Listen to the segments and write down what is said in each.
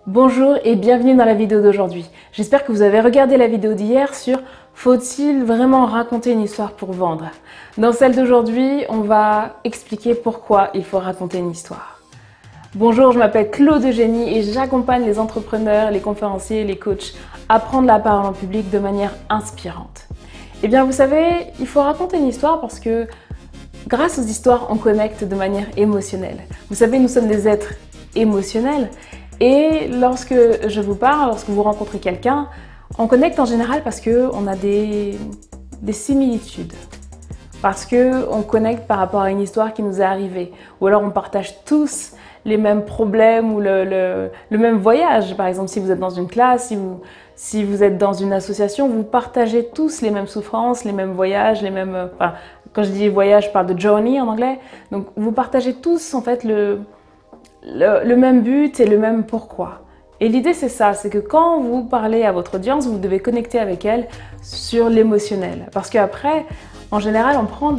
Bonjour et bienvenue dans la vidéo d'aujourd'hui. J'espère que vous avez regardé la vidéo d'hier sur faut-il vraiment raconter une histoire pour vendre? Dans celle d'aujourd'hui, on va expliquer pourquoi il faut raconter une histoire. Bonjour, je m'appelle Claude Eugénie et j'accompagne les entrepreneurs, les conférenciers, les coachs à prendre la parole en public de manière inspirante. Eh bien, vous savez, il faut raconter une histoire parce que grâce aux histoires, on connecte de manière émotionnelle. Vous savez, nous sommes des êtres émotionnels. Et lorsque je vous parle, lorsque vous rencontrez quelqu'un, on connecte en général parce qu'on a des similitudes. Parce qu'on connecte par rapport à une histoire qui nous est arrivée. Ou alors on partage tous les mêmes problèmes ou le même voyage. Par exemple, si vous êtes dans une classe, si vous êtes dans une association, vous partagez tous les mêmes souffrances, les mêmes voyages, les mêmes... Enfin, quand je dis voyage, je parle de journey en anglais. Donc vous partagez tous en fait le même but et le même pourquoi. Et l'idée c'est ça, c'est que quand vous parlez à votre audience, vous devez connecter avec elle sur l'émotionnel. Parce qu'après, en général, on prend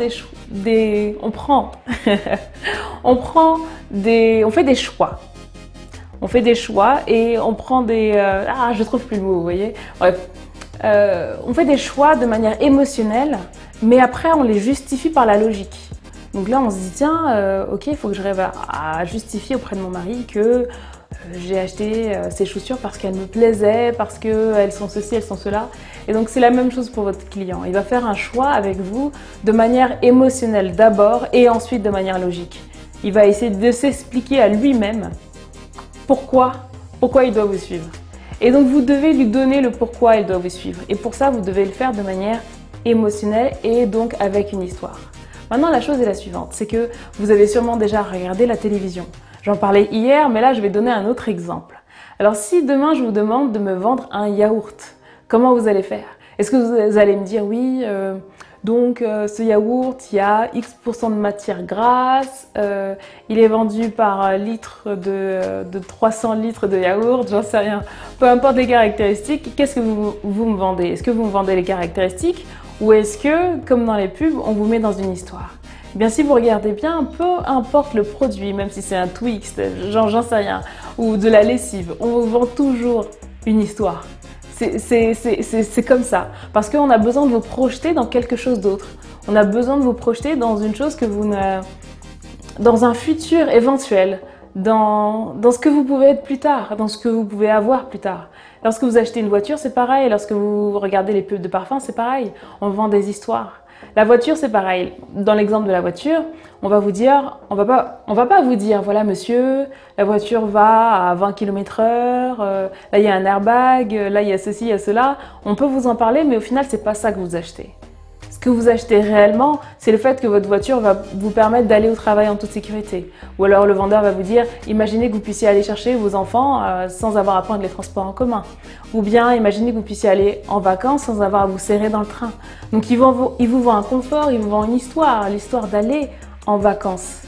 on fait des choix. On fait des choix et on prend je trouve plus le mot, vous voyez. Bref, on fait des choix de manière émotionnelle, mais après on les justifie par la logique. Donc là, on se dit, tiens, ok, il faut que je rêve à justifier auprès de mon mari que j'ai acheté ces chaussures parce qu'elles me plaisaient, parce qu'elles sont ceci, elles sont cela. Et donc, c'est la même chose pour votre client. Il va faire un choix avec vous de manière émotionnelle d'abord et ensuite de manière logique. Il va essayer de s'expliquer à lui-même pourquoi il doit vous suivre. Et donc, vous devez lui donner le pourquoi il doit vous suivre. Et pour ça, vous devez le faire de manière émotionnelle et donc avec une histoire. Maintenant, la chose est la suivante, c'est que vous avez sûrement déjà regardé la télévision. J'en parlais hier, mais là, je vais donner un autre exemple. Alors, si demain, je vous demande de me vendre un yaourt, comment vous allez faire? Est-ce que vous allez me dire, oui, ce yaourt, il y a X% de matière grasse, il est vendu par litre de 300 litres de yaourt, j'en sais rien. Peu importe les caractéristiques, qu'est-ce que vous me vendez? Est-ce que vous me vendez les caractéristiques? Ou est-ce que, comme dans les pubs, on vous met dans une histoire? Eh bien, si vous regardez bien, peu importe le produit, même si c'est un Twix, j'en sais rien, ou de la lessive, on vous vend toujours une histoire. C'est comme ça. Parce qu'on a besoin de vous projeter dans quelque chose d'autre. On a besoin de vous projeter dans une chose que dans un futur éventuel, dans ce que vous pouvez être plus tard, dans ce que vous pouvez avoir plus tard. Lorsque vous achetez une voiture, c'est pareil. Lorsque vous regardez les pubs de parfum, c'est pareil. On vend des histoires. La voiture, c'est pareil. Dans l'exemple de la voiture, on va pas vous dire, voilà monsieur, la voiture va à 20 km/h, là il y a un airbag, là il y a ceci, il y a cela. On peut vous en parler, mais au final, c'est pas ça que vous achetez. Ce que vous achetez réellement, c'est le fait que votre voiture va vous permettre d'aller au travail en toute sécurité. Ou alors le vendeur va vous dire, imaginez que vous puissiez aller chercher vos enfants sans avoir à prendre les transports en commun. Ou bien imaginez que vous puissiez aller en vacances sans avoir à vous serrer dans le train. Donc il vous vend un confort, il vous vend une histoire, l'histoire d'aller en vacances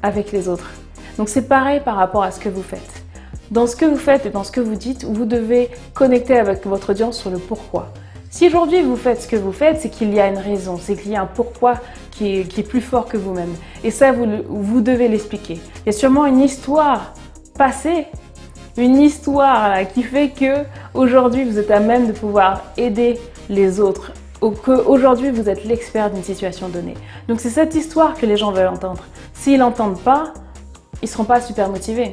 avec les autres. Donc c'est pareil par rapport à ce que vous faites. Dans ce que vous faites et dans ce que vous dites, vous devez connecter avec votre audience sur le pourquoi. Si aujourd'hui vous faites ce que vous faites, c'est qu'il y a une raison, c'est qu'il y a un pourquoi qui est plus fort que vous-même. Et ça, vous devez l'expliquer. Il y a sûrement une histoire passée, une histoire là, qui fait que aujourd'hui vous êtes à même de pouvoir aider les autres, ou qu'aujourd'hui vous êtes l'expert d'une situation donnée. Donc c'est cette histoire que les gens veulent entendre. S'ils l'entendent pas, ils ne seront pas super motivés.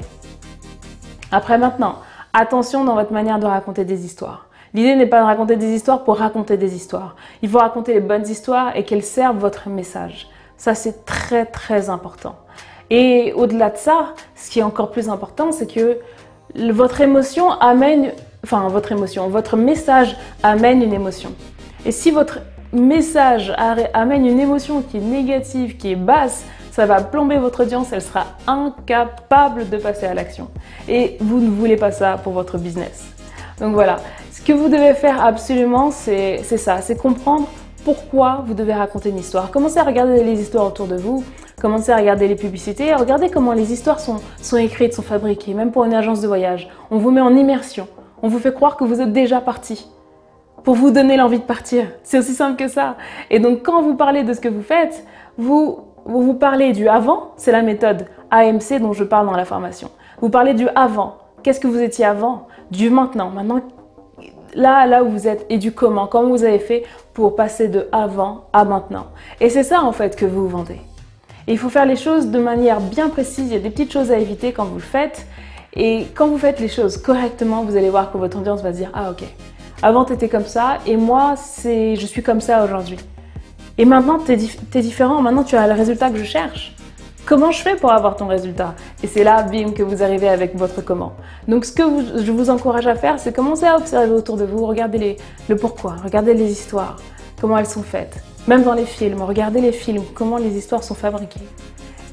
Après maintenant, attention dans votre manière de raconter des histoires. L'idée n'est pas de raconter des histoires pour raconter des histoires. Il faut raconter les bonnes histoires et qu'elles servent votre message. Ça, c'est très, très important. Et au-delà de ça, ce qui est encore plus important, c'est que votre message amène une émotion. Et si votre message amène une émotion qui est négative, qui est basse, ça va plomber votre audience, elle sera incapable de passer à l'action. Et vous ne voulez pas ça pour votre business. Donc voilà, ce que vous devez faire absolument, c'est ça, c'est comprendre pourquoi vous devez raconter une histoire. Commencez à regarder les histoires autour de vous, commencez à regarder les publicités, regardez comment les histoires sont écrites, sont fabriquées, même pour une agence de voyage. On vous met en immersion, on vous fait croire que vous êtes déjà parti pour vous donner l'envie de partir. C'est aussi simple que ça. Et donc quand vous parlez de ce que vous faites, vous parlez du avant, c'est la méthode AMC dont je parle dans la formation. Vous parlez du avant. qu'est-ce que vous étiez avant, du maintenant. Maintenant, là où vous êtes et du comment vous avez fait pour passer de avant à maintenant. Et c'est ça en fait que vous vendez. Et il faut faire les choses de manière bien précise, il y a des petites choses à éviter quand vous le faites. Et quand vous faites les choses correctement, vous allez voir que votre audience va se dire « Ah ok, avant tu étais comme ça et moi je suis comme ça aujourd'hui. Et maintenant tu es différent, maintenant tu as le résultat que je cherche. Comment je fais pour avoir ton résultat ?» Et c'est là, bim, que vous arrivez avec votre comment. Donc ce que je vous encourage à faire, c'est commencer à observer autour de vous, regardez le pourquoi, regardez les histoires, comment elles sont faites. Même dans les films, regardez les films, comment les histoires sont fabriquées.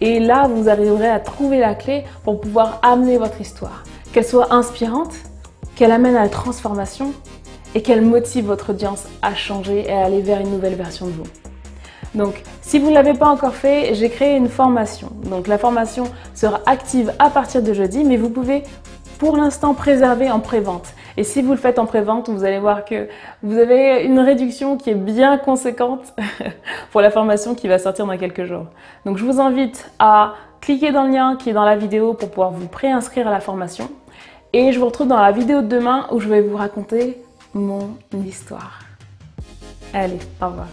Et là, vous arriverez à trouver la clé pour pouvoir amener votre histoire. Qu'elle soit inspirante, qu'elle amène à la transformation et qu'elle motive votre audience à changer et à aller vers une nouvelle version de vous. Donc, si vous ne l'avez pas encore fait, j'ai créé une formation. Donc, la formation sera active à partir de jeudi, mais vous pouvez pour l'instant préserver en pré-vente. Et si vous le faites en pré-vente, vous allez voir que vous avez une réduction qui est bien conséquente pour la formation qui va sortir dans quelques jours. Donc, je vous invite à cliquer dans le lien qui est dans la vidéo pour pouvoir vous préinscrire à la formation. Et je vous retrouve dans la vidéo de demain où je vais vous raconter mon histoire. Allez, au revoir.